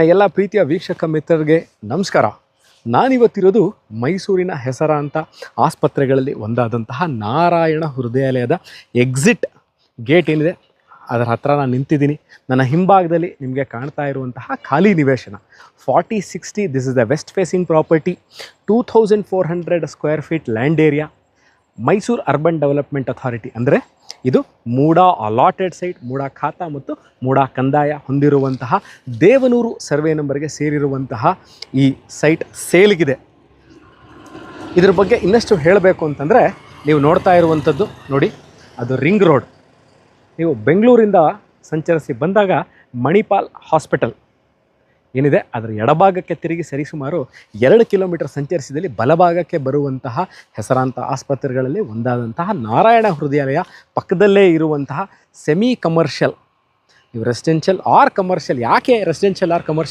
ಎಲ್ಲ ಪ್ರೀತಿಯ ವೀಕ್ಷಕ ಮಿತ್ರರಿಗೆ ನಮಸ್ಕಾರ. ನಾನಿವತ್ತಿರೋದು ಮೈಸೂರಿನ ಹೆಸರಾಂತ ಆಸ್ಪತ್ರೆಗಳಲ್ಲಿ ಒಂದಾದಂತಹ ನಾರಾಯಣ ಹೃದಯಾಲಯದ ಎಕ್ಸಿಟ್ ಗೇಟ್ ಏನಿದೆ ಅದರ ಹತ್ರ ನಾನು ನಿಂತಿದ್ದೀನಿ. ನನ್ನ ಹಿಂಭಾಗದಲ್ಲಿ ನಿಮಗೆ ಕಾಣ್ತಾ ಇರುವಂತಹ ಖಾಲಿ ನಿವೇಶನ 4060. This is the west facing property. 2400 square feet land area. Mysuru urban development authority ಅಂದರೆ ಇದು ಮೂಡಾ ಅಲಾಟೆಡ್ ಸೈಟ್, ಮೂಡಾ ಖಾತಾ ಮತ್ತು ಮೂಡಾ ಕಂದಾಯ ಹೊಂದಿರುವಂತಹ ದೇವನೂರು ಸರ್ವೆ ನಂಬರ್ಗೆ ಸೇರಿರುವಂತಹ ಈ ಸೈಟ್ ಸೇಲ್ಗಿದೆ. ಇದ್ರ ಬಗ್ಗೆ ಇನ್ನಷ್ಟು ಹೇಳಬೇಕು ಅಂತಂದರೆ ನೀವು ನೋಡ್ತಾ ಇರುವಂಥದ್ದು ನೋಡಿ, ಅದು ರಿಂಗ್ ರೋಡ್. ನೀವು ಬೆಂಗಳೂರಿಂದ ಸಂಚರಿಸಿ ಬಂದಾಗ ಮಣಿಪಾಲ್ ಹಾಸ್ಪಿಟಲ್ ಏನಿದೆ ಅದರ ಎಡಭಾಗಕ್ಕೆ ತಿರುಗಿ ಸರಿಸುಮಾರು 2 ಕಿಲೋಮೀಟರ್ ಸಂಚರಿಸಿದಲ್ಲಿ ಬಲಭಾಗಕ್ಕೆ ಬರುವಂತಹ ಹೆಸರಾಂತ ಆಸ್ಪತ್ರೆಗಳಲ್ಲಿ ಒಂದಾದಂತಹ ನಾರಾಯಣ ಹೃದಯಾಲಯ ಪಕ್ಕದಲ್ಲೇ ಇರುವಂತಹ ಸೆಮಿ ಕಮರ್ಷಿಯಲ್. ನೀವು ರೆಸಿಡೆನ್ಷಿಯಲ್ ಆರ್ ಕಮರ್ಷಿಯಲ್, ಯಾಕೆ ರೆಸಿಡೆನ್ಷಿಯಲ್ ಆರ್ ಕಮರ್ಷಿಯಲ್